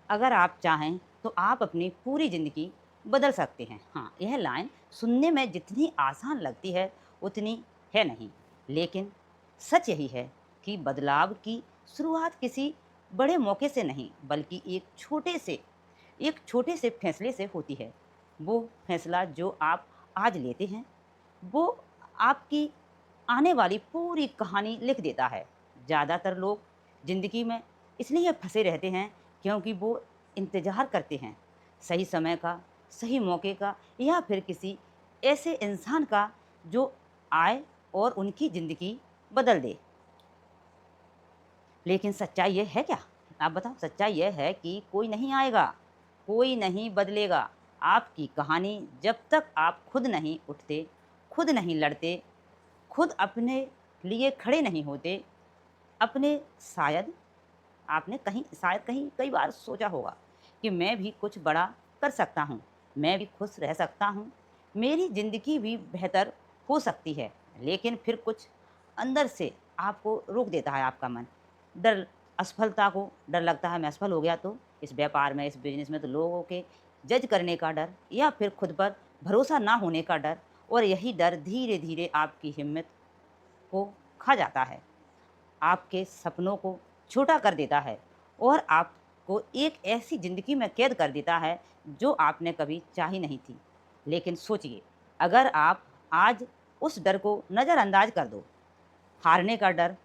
अगर आप चाहें तो आप अपनी पूरी ज़िंदगी बदल सकते हैं। हाँ, यह लाइन सुनने में जितनी आसान लगती है, उतनी है नहीं। लेकिन सच यही है कि बदलाव की शुरुआत किसी बड़े मौके से नहीं, बल्कि एक छोटे से फैसले से होती है। वो फैसला जो आप आज लेते हैं, वो आपकी आने वाली पूरी कहानी लिख देता है। ज़्यादातर लोग ज़िंदगी में इसलिए फंसे रहते हैं क्योंकि वो इंतज़ार करते हैं सही समय का, सही मौके का, या फिर किसी ऐसे इंसान का जो आए और उनकी ज़िंदगी बदल दे। लेकिन सच्चाई ये है क्या? आप बताओ, सच्चाई ये है कि कोई नहीं आएगा, कोई नहीं बदलेगा आपकी कहानी जब तक आप खुद नहीं उठते, खुद नहीं लड़ते, खुद अपने लिए खड़े नहीं होते। अपने शायद आपने शायद कहीं कई बार सोचा होगा कि मैं भी कुछ बड़ा कर सकता हूँ, मैं भी खुश रह सकता हूँ, मेरी ज़िंदगी भी बेहतर हो सकती है। लेकिन फिर कुछ अंदर से आपको रोक देता है, आपका मन। डर, असफलता को डर लगता है, मैं असफल हो गया तो इस व्यापार में, इस बिज़नेस में तो लोगों के जज करने का डर, या फिर खुद पर भरोसा ना होने का डर। और यही डर धीरे-धीरे आपकी हिम्मत को खा जाता है, आपके सपनों को छोटा कर देता है और आपको एक ऐसी ज़िंदगी में कैद कर देता है जो आपने कभी चाही नहीं थी। लेकिन सोचिए, अगर आप आज उस डर को नज़रअंदाज कर दो, हारने का डर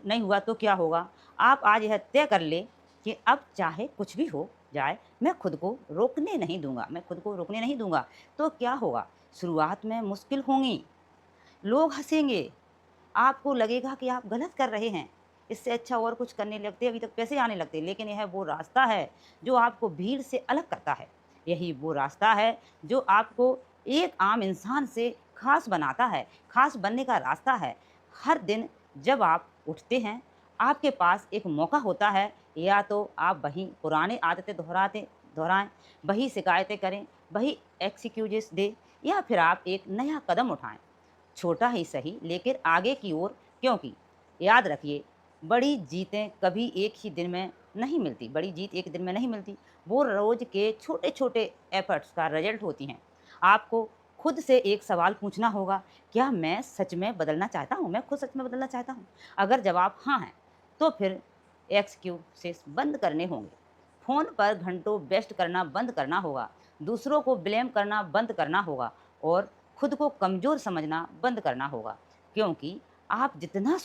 नहीं हुआ तो क्या होगा? आप आज यह तय कर लें कि अब चाहे कुछ भी हो जाए, मैं खुद को रोकने नहीं दूँगा, मैं खुद को रुकने नहीं दूँगा। तो क्या होगा? शुरुआत में मुश्किल होंगी, लोग हँसेंगे, आपको लगेगा कि आप गलत कर रहे हैं, इससे अच्छा और कुछ करने लगते, अभी तक पैसे आने लगते। लेकिन यह वो रास्ता है जो आपको भीड़ से अलग करता है। यही वो रास्ता है जो आपको एक आम इंसान से ख़ास बनाता है, ख़ास बनने का रास्ता है। हर दिन जब आप उठते हैं, आपके पास एक मौका होता है, या तो आप वही पुरानी आदतें दोहराएँ, वही शिकायतें करें, वही एक्सक्यूज़ेज़ दें, या फिर आप एक नया कदम उठाएँ। छोटा ही सही, लेकिन आगे की ओर। क्योंकि याद रखिए, बड़ी जीतें कभी एक ही दिन में नहीं मिलती, बड़ी जीत एक दिन में नहीं मिलती, वो रोज के छोटे छोटे एफर्ट्स का रिजल्ट होती हैं। आपको खुद से एक सवाल पूछना होगा, क्या मैं सच में बदलना चाहता हूँ, मैं खुद सच में बदलना चाहता हूँ? अगर जवाब हाँ है, तो फिर एक्सक्यूजेस बंद करने होंगे, फ़ोन पर घंटों वेस्ट करना बंद करना होगा, दूसरों को ब्लेम करना बंद करना होगा, और खुद को कमज़ोर समझना बंद करना होगा। क्योंकि आप जितना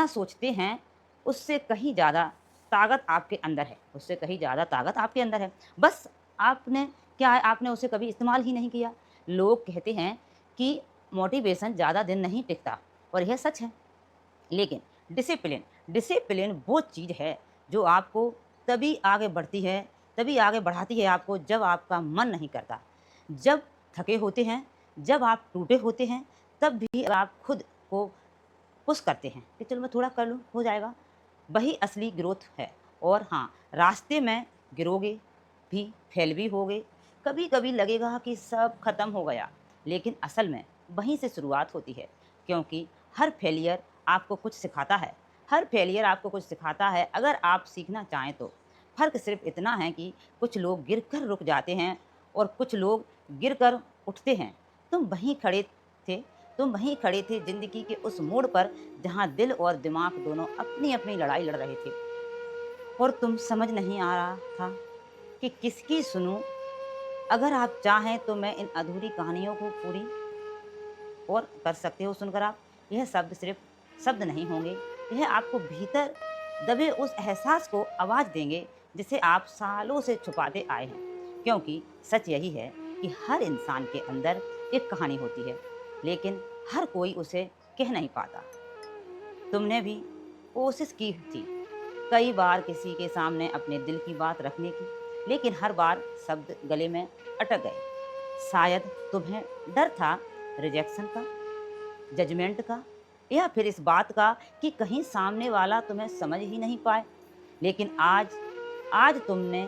सोचते हैं, उससे कहीं ज़्यादा ताकत आपके अंदर है, उससे कहीं ज़्यादा ताकत आपके अंदर है। बस आपने क्या है, आपने उसे कभी इस्तेमाल ही नहीं किया। लोग कहते हैं कि मोटिवेशन ज़्यादा दिन नहीं टिकता, और यह सच है। लेकिन डिसिप्लिन डिसिप्लिन वो चीज़ है जो आपको तभी आगे बढ़ती है, तभी आगे बढ़ाती है आपको, जब आपका मन नहीं करता। जब थके होते हैं, जब आप टूटे होते हैं, तब भी आप खुद को पुश करते हैं कि चलो मैं थोड़ा कर लूँ, हो जाएगा। वही असली ग्रोथ है। और हाँ, रास्ते में गिरोगे भी, फेल भी होगे, कभी-कभी लगेगा कि सब खत्म हो गया, लेकिन असल में वहीं से शुरुआत होती है। क्योंकि हर फेलियर आपको कुछ सिखाता है, हर फेलियर आपको कुछ सिखाता है, अगर आप सीखना चाहें तो। फ़र्क सिर्फ़ इतना है कि कुछ लोग गिर कर रुक जाते हैं और कुछ लोग गिर कर उठते हैं। तुम वहीं खड़े थे तुम वहीं खड़े थे ज़िंदगी के उस मोड़ पर, जहाँ दिल और दिमाग दोनों अपनी-अपनी लड़ाई लड़ रहे थे, और तुम समझ नहीं आ रहा था कि किसकी सुनूँ। अगर आप चाहें तो मैं इन अधूरी कहानियों को पूरी और कर सकते हो सुनकर आप। यह शब्द सिर्फ़ शब्द नहीं होंगे, यह आपको भीतर दबे उस एहसास को आवाज़ देंगे, जिसे आप सालों से छुपाते आए हैं। क्योंकि सच यही है कि हर इंसान के अंदर एक कहानी होती है, लेकिन हर कोई उसे कह नहीं पाता। तुमने भी कोशिश की थी कई बार किसी के सामने अपने दिल की बात रखने की, लेकिन हर बार शब्द गले में अटक गए। शायद तुम्हें डर था रिजेक्शन का, जजमेंट का, या फिर इस बात का कि कहीं सामने वाला तुम्हें समझ ही नहीं पाए। लेकिन आज आज तुमने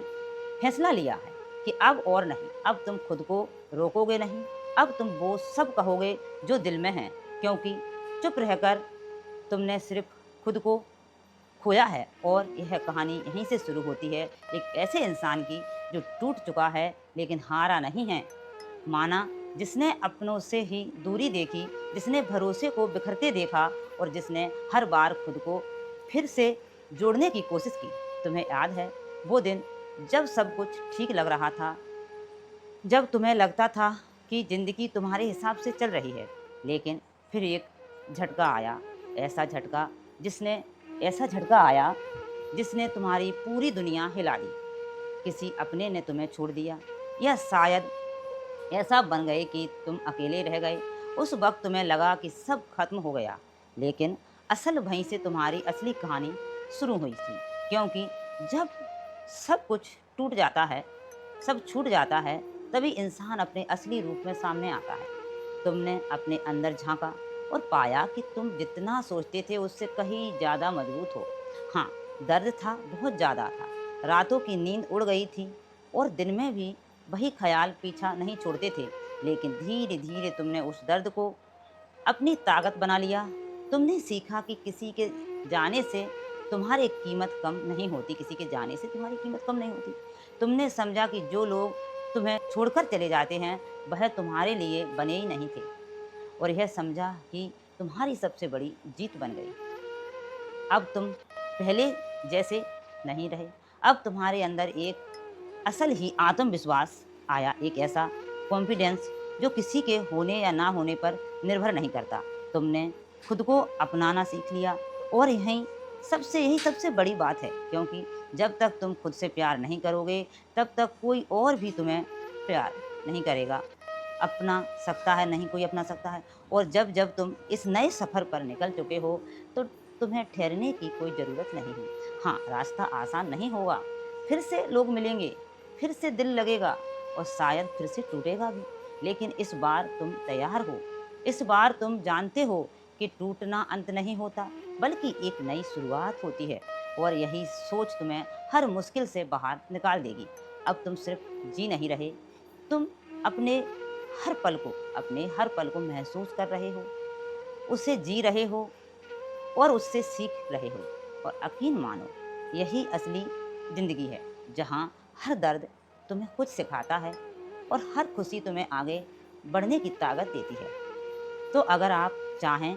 फैसला लिया है कि अब और नहीं, अब तुम खुद को रोकोगे नहीं, अब तुम वो सब कहोगे जो दिल में है। क्योंकि चुप रहकर तुमने सिर्फ खुद को खोया है। और यह कहानी यहीं से शुरू होती है, एक ऐसे इंसान की जो टूट चुका है लेकिन हारा नहीं है। माना जिसने अपनों से ही दूरी देखी, जिसने भरोसे को बिखरते देखा और जिसने हर बार खुद को फिर से जोड़ने की कोशिश की। तुम्हें याद है वो दिन जब सब कुछ ठीक लग रहा था, जब तुम्हें लगता था कि ज़िंदगी तुम्हारे हिसाब से चल रही है, लेकिन फिर एक झटका आया, ऐसा झटका जिसने ऐसा झटका आया जिसने तुम्हारी पूरी दुनिया हिला दी। किसी अपने ने तुम्हें छोड़ दिया, या शायद ऐसा बन गए कि तुम अकेले रह गए। उस वक्त तुम्हें लगा कि सब खत्म हो गया, लेकिन असल वहीं से तुम्हारी असली कहानी शुरू हुई थी। क्योंकि जब सब कुछ टूट जाता है, सब छूट जाता है, तभी इंसान अपने असली रूप में सामने आता है। तुमने अपने अंदर झांका और पाया कि तुम जितना सोचते थे उससे कहीं ज़्यादा मजबूत हो। हाँ, दर्द था, बहुत ज़्यादा था। रातों की नींद उड़ गई थी और दिन में भी वही ख्याल पीछा नहीं छोड़ते थे। लेकिन धीरे धीरे तुमने उस दर्द को अपनी ताकत बना लिया। तुमने सीखा कि किसी के जाने से तुम्हारी कीमत कम नहीं होती, किसी के जाने से तुम्हारी कीमत कम नहीं होती। तुमने समझा कि जो लोग तुम्हें छोड़कर चले जाते हैं वह तुम्हारे लिए बने ही नहीं थे, और यह समझा कि तुम्हारी सबसे बड़ी जीत बन गई। अब तुम पहले जैसे नहीं रहे। अब तुम्हारे अंदर एक असल ही आत्मविश्वास आया, एक ऐसा कॉन्फिडेंस जो किसी के होने या ना होने पर निर्भर नहीं करता। तुमने खुद को अपनाना सीख लिया, और यही सबसे बड़ी बात है, क्योंकि जब तक तुम खुद से प्यार नहीं करोगे तब तक कोई और भी तुम्हें प्यार नहीं करेगा, अपना सकता है, नहीं कोई अपना सकता है। और जब जब तुम इस नए सफ़र पर निकल चुके हो तो तुम्हें ठहरने की कोई ज़रूरत नहीं है। हाँ, रास्ता आसान नहीं होगा, फिर से लोग मिलेंगे, फिर से दिल लगेगा और शायद फिर से टूटेगा भी, लेकिन इस बार तुम तैयार हो। इस बार तुम जानते हो कि टूटना अंत नहीं होता, बल्कि एक नई शुरुआत होती है, और यही सोच तुम्हें हर मुश्किल से बाहर निकाल देगी। अब तुम सिर्फ जी नहीं रहे, तुम अपने अपने हर पल को महसूस कर रहे हो, उसे जी रहे हो और उससे सीख रहे हो। और यकीन मानो, यही असली ज़िंदगी है, जहाँ हर दर्द तुम्हें कुछ सिखाता है और हर खुशी तुम्हें आगे बढ़ने की ताकत देती है। तो अगर आप चाहें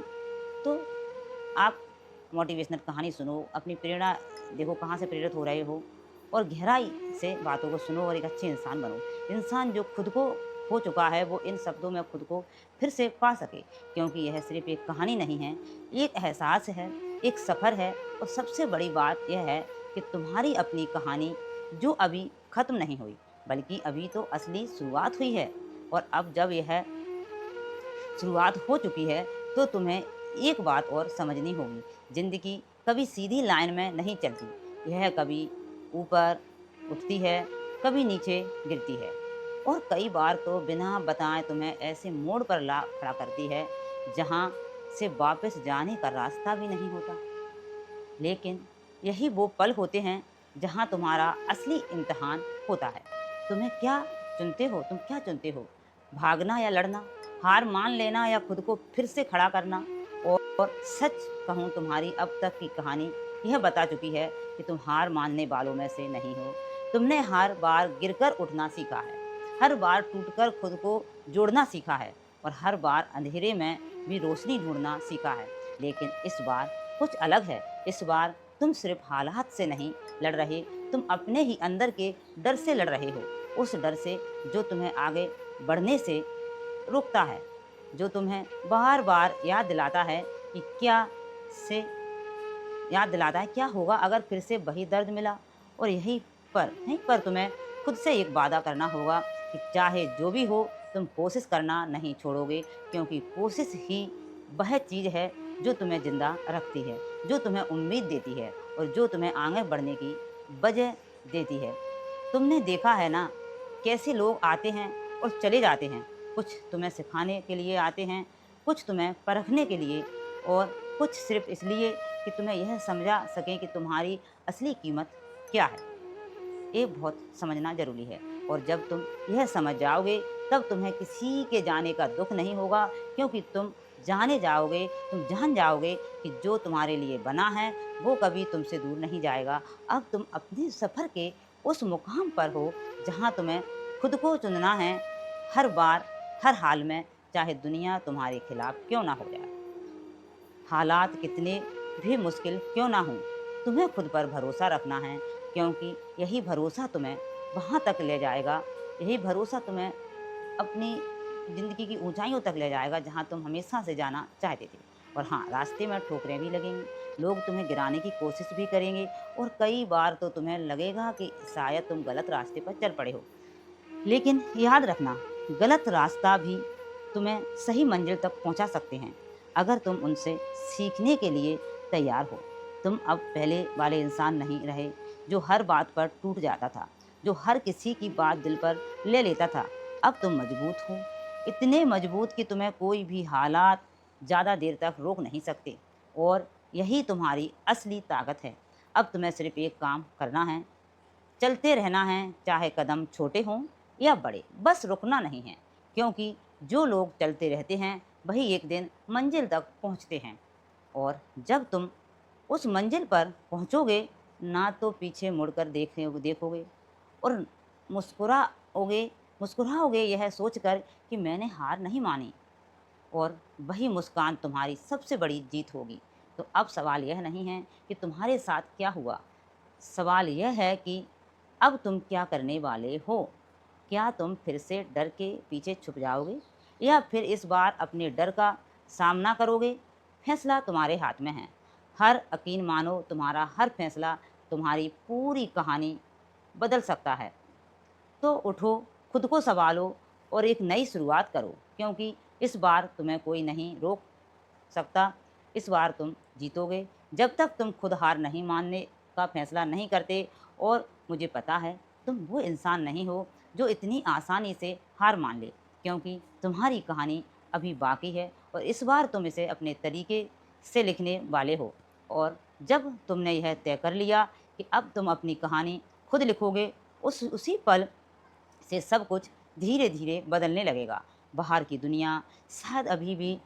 तो आप मोटिवेशनल कहानी सुनो, अपनी प्रेरणा देखो कहाँ से प्रेरित हो रहे हो, और गहराई से बातों को सुनो और एक अच्छे इंसान बनो। इंसान जो खुद को खो चुका है वो इन शब्दों में खुद को फिर से पा सके, क्योंकि यह सिर्फ एक कहानी नहीं है, एक एहसास है, एक सफ़र है। और सबसे बड़ी बात यह है कि तुम्हारी अपनी कहानी जो अभी ख़त्म नहीं हुई, बल्कि अभी तो असली शुरुआत हुई है। और अब जब यह शुरुआत हो चुकी है तो तुम्हें एक बात और समझनी होगी, ज़िंदगी कभी सीधी लाइन में नहीं चलती, यह कभी ऊपर उठती है, कभी नीचे गिरती है, और कई बार तो बिना बताए तुम्हें ऐसे मोड़ पर ला खड़ा करती है जहाँ से वापस जाने का रास्ता भी नहीं होता। लेकिन यही वो पल होते हैं जहाँ तुम्हारा असली इम्तिहान होता है। तुम क्या चुनते हो, भागना या लड़ना, हार मान लेना या खुद को फिर से खड़ा करना। और सच कहूँ, तुम्हारी अब तक की कहानी यह बता चुकी है कि तुम हार मानने वालों में से नहीं हो। तुमने हर बार गिरकर उठना सीखा है, हर बार टूटकर खुद को जोड़ना सीखा है, और हर बार अंधेरे में भी रोशनी ढूंढना सीखा है। लेकिन इस बार कुछ अलग है। इस बार तुम सिर्फ हालात से नहीं लड़ रहे, तुम अपने ही अंदर के डर से लड़ रहे हो। उस डर से जो तुम्हें आगे बढ़ने से रोकता है, जो तुम्हें बार बार से याद दिलाता है क्या होगा अगर फिर से वही दर्द मिला। और यहीं पर तुम्हें खुद से एक वादा करना होगा कि चाहे जो भी हो तुम कोशिश करना नहीं छोड़ोगे, क्योंकि कोशिश ही वह चीज़ है जो तुम्हें ज़िंदा रखती है, जो तुम्हें उम्मीद देती है और जो तुम्हें आगे बढ़ने की वजह देती है। तुमने देखा है ना, कैसे लोग आते हैं और चले जाते हैं, कुछ तुम्हें सिखाने के लिए आते हैं, कुछ तुम्हें परखने के लिए, और कुछ सिर्फ इसलिए कि तुम्हें यह समझा सकें कि तुम्हारी असली कीमत क्या है। ये बहुत समझना ज़रूरी है, और जब तुम यह समझ जाओगे तब तुम्हें किसी के जाने का दुख नहीं होगा, क्योंकि तुम जान जाओगे कि जो तुम्हारे लिए बना है वो कभी तुमसे दूर नहीं जाएगा। अब तुम अपने सफ़र के उस मुकाम पर हो जहाँ तुम्हें खुद को चुनना है, हर बार, हर हाल में, चाहे दुनिया तुम्हारे खिलाफ क्यों ना हो जाए। हालात कितने भी मुश्किल क्यों ना हों, तुम्हें खुद पर भरोसा रखना है, क्योंकि यही भरोसा तुम्हें वहाँ तक ले जाएगा, यही भरोसा तुम्हें अपनी ज़िंदगी की ऊँचाइयों तक ले जाएगा जहाँ तुम हमेशा से जाना चाहते थे। और हाँ, रास्ते में ठोकरें भी लगेंगी, लोग तुम्हें गिराने की कोशिश भी करेंगे और कई बार तो तुम्हें लगेगा कि शायद तुम गलत रास्ते पर चल पड़े हो। लेकिन याद रखना, गलत रास्ता भी तुम्हें सही मंजिल तक पहुंचा सकते हैं, अगर तुम उनसे सीखने के लिए तैयार हो। तुम अब पहले वाले इंसान नहीं रहे जो हर बात पर टूट जाता था, जो हर किसी की बात दिल पर ले लेता था। अब तुम मजबूत हो, इतने मजबूत कि तुम्हें कोई भी हालात ज़्यादा देर तक रोक नहीं सकते, और यही तुम्हारी असली ताकत है। अब तुम्हें सिर्फ एक काम करना है, चलते रहना है, चाहे कदम छोटे हों या बड़े, बस रुकना नहीं है, क्योंकि जो लोग चलते रहते हैं वही एक दिन मंजिल तक पहुंचते हैं। और जब तुम उस मंजिल पर पहुंचोगे, ना तो पीछे मुड़कर देखोगे और मुस्कुराओगे मुस्कुराओगे यह सोचकर कि मैंने हार नहीं मानी, और वही मुस्कान तुम्हारी सबसे बड़ी जीत होगी। तो अब सवाल यह नहीं है कि तुम्हारे साथ क्या हुआ, सवाल यह है कि अब तुम क्या करने वाले हो। क्या तुम फिर से डर के पीछे छुप जाओगे, या फिर इस बार अपने डर का सामना करोगे। फैसला तुम्हारे हाथ में है। हर यकीन मानो, तुम्हारा हर फैसला तुम्हारी पूरी कहानी बदल सकता है। तो उठो, खुद को सँभालो और एक नई शुरुआत करो, क्योंकि इस बार तुम्हें कोई नहीं रोक सकता। इस बार तुम जीतोगे, जब तक तुम खुद हार नहीं मानने का फैसला नहीं करते। और मुझे पता है, तुम वो इंसान नहीं हो जो इतनी आसानी से हार मान ले, क्योंकि तुम्हारी कहानी अभी बाकी है और इस बार तुम इसे अपने तरीके से लिखने वाले हो। और जब तुमने यह तय कर लिया कि अब तुम अपनी कहानी खुद लिखोगे, उसी पल से सब कुछ धीरे-धीरे बदलने लगेगा। बाहर की दुनिया शायद अभी भी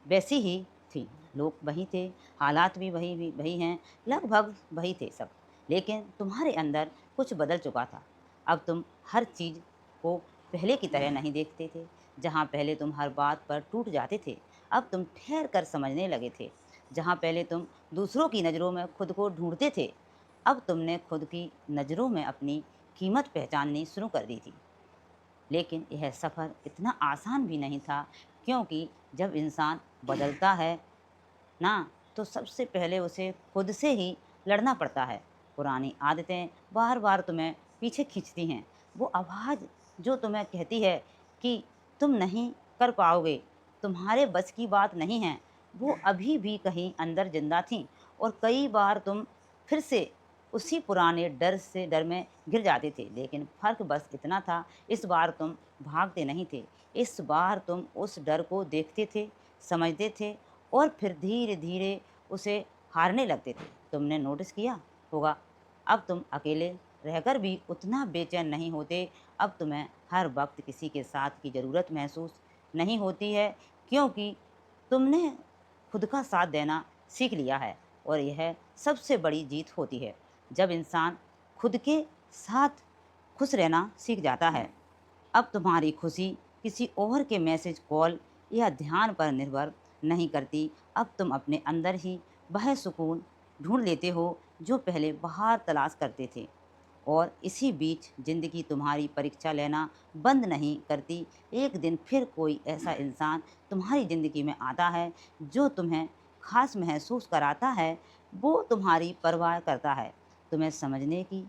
वैसी ही थी, लोग वही थे, हालात भी वही हैं, लगभग वही थे सब। लेकिन तुम्हारे अंदर कुछ बदल चुका था। अब तुम हर चीज़ को पहले की तरह नहीं देखते थे। जहाँ पहले तुम हर बात पर टूट जाते थे, अब तुम ठहर कर समझने लगे थे। जहाँ पहले तुम दूसरों की नज़रों में खुद को ढूँढते थे, अब तुमने खुद की नज़रों में अपनी कीमत पहचाननी शुरू कर दी थी। लेकिन यह सफ़र इतना आसान भी नहीं था, क्योंकि जब इंसान बदलता है ना, तो सबसे पहले उसे खुद से ही लड़ना पड़ता है। पुरानी आदतें बार बार तुम्हें पीछे खींचती हैं। वो आवाज़ जो तुम्हें कहती है कि तुम नहीं कर पाओगे, तुम्हारे बस की बात नहीं है, वो अभी भी कहीं अंदर जिंदा थी। और कई बार तुम फिर से उसी पुराने डर में गिर जाते थे। लेकिन फ़र्क बस इतना था, इस बार तुम भागते नहीं थे, इस बार तुम उस डर को देखते थे, समझते थे, और फिर धीरे-धीरे उसे हारने लगते थे। तुमने नोटिस किया होगा, अब तुम अकेले रहकर भी उतना बेचैन नहीं होते। अब तुम्हें हर वक़्त किसी के साथ की ज़रूरत महसूस नहीं होती है, क्योंकि तुमने खुद का साथ देना सीख लिया है, और यह सबसे बड़ी जीत होती है। जब इंसान खुद के साथ खुश रहना सीख जाता है, अब तुम्हारी खुशी किसी और के मैसेज, कॉल या ध्यान पर निर्भर नहीं करती। अब तुम अपने अंदर ही वह सुकून ढूंढ लेते हो जो पहले बाहर तलाश करते थे। और इसी बीच ज़िंदगी तुम्हारी परीक्षा लेना बंद नहीं करती। एक दिन फिर कोई ऐसा इंसान तुम्हारी ज़िंदगी में आता है जो तुम्हें खास महसूस कराता है। वो तुम्हारी परवाह करता है, तुम्हें समझने की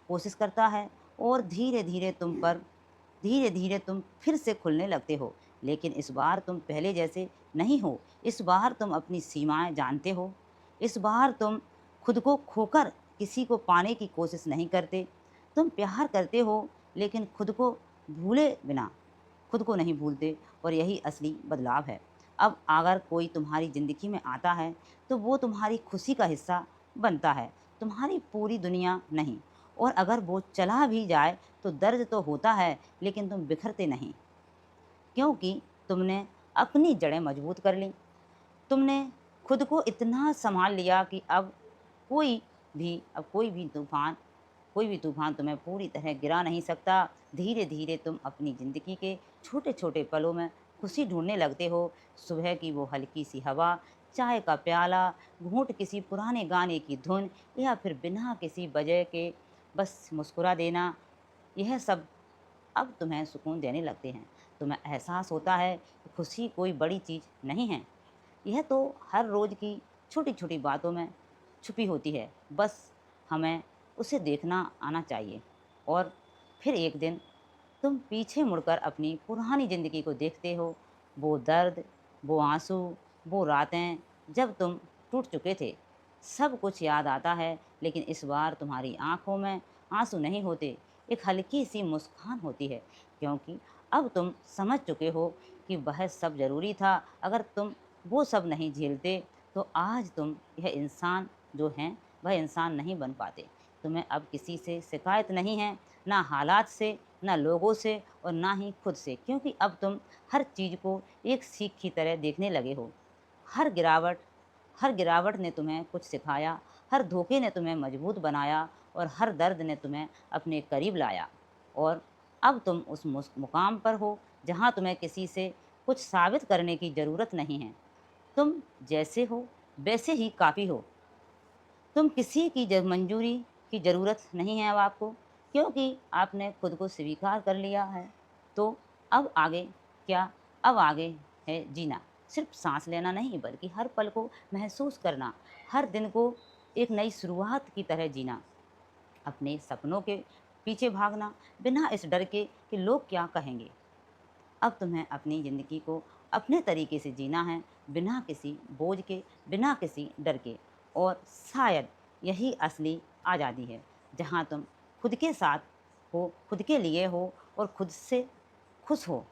कोशिश करता है, और धीरे धीरे तुम फिर से खुलने लगते हो। लेकिन इस बार तुम पहले जैसे नहीं हो। इस बार तुम अपनी सीमाएं जानते हो। इस बार तुम खुद को खोकर किसी को पाने की कोशिश नहीं करते। तुम प्यार करते हो, लेकिन खुद को भूले बिना खुद को नहीं भूलते, और यही असली बदलाव है। अब अगर कोई तुम्हारी ज़िंदगी में आता है, तो वो तुम्हारी खुशी का हिस्सा बनता है, तुम्हारी पूरी दुनिया नहीं। और अगर वो चला भी जाए तो दर्द तो होता है, लेकिन तुम बिखरते नहीं, क्योंकि तुमने अपनी जड़ें मजबूत कर लीं। तुमने खुद को इतना सँभाल लिया कि अब कोई भी तूफ़ान तुम्हें पूरी तरह गिरा नहीं सकता। धीरे धीरे तुम अपनी ज़िंदगी के छोटे छोटे पलों में खुशी ढूंढने लगते हो। सुबह की वो हल्की सी हवा, चाय का प्याला, घूंट किसी पुराने गाने की धुन, या फिर बिना किसी वजह के बस मुस्कुरा देना, यह सब अब तुम्हें सुकून देने लगते हैं। तुम्हें एहसास होता है कि खुशी कोई बड़ी चीज़ नहीं है, यह तो हर रोज़ की छोटी छोटी बातों में छुपी होती है। बस हमें उसे देखना आना चाहिए। और फिर एक दिन तुम पीछे मुड़कर अपनी पुरानी ज़िंदगी को देखते हो। वो दर्द, वो आंसू, वो रातें जब तुम टूट चुके थे, सब कुछ याद आता है। लेकिन इस बार तुम्हारी आंखों में आंसू नहीं होते, एक हल्की सी मुस्कान होती है, क्योंकि अब तुम समझ चुके हो कि वह सब ज़रूरी था। अगर तुम वो सब नहीं झेलते तो आज तुम यह इंसान जो हैं वह इंसान नहीं बन पाते। तुम्हें अब किसी से शिकायत नहीं है, ना हालात से, ना लोगों से, और ना ही खुद से, क्योंकि अब तुम हर चीज़ को एक सीख की तरह देखने लगे हो। हर गिरावट हर गिरावट ने तुम्हें कुछ सिखाया, हर धोखे ने तुम्हें मजबूत बनाया, और हर दर्द ने तुम्हें अपने करीब लाया। और अब तुम उस मुकाम पर हो जहाँ तुम्हें किसी से कुछ साबित करने की ज़रूरत नहीं है। तुम जैसे हो वैसे ही काफ़ी हो। तुम किसी की मंजूरी की ज़रूरत नहीं है अब आपको, क्योंकि आपने खुद को स्वीकार कर लिया है। तो अब आगे क्या? अब आगे है जीना। सिर्फ सांस लेना नहीं, बल्कि हर पल को महसूस करना, हर दिन को एक नई शुरुआत की तरह जीना, अपने सपनों के पीछे भागना, बिना इस डर के कि लोग क्या कहेंगे। अब तुम्हें अपनी ज़िंदगी को अपने तरीके से जीना है, बिना किसी बोझ के, बिना किसी डर के। और शायद यही असली आज़ादी है, जहाँ तुम खुद के साथ हो, खुद के लिए हो, और खुद से खुश हो।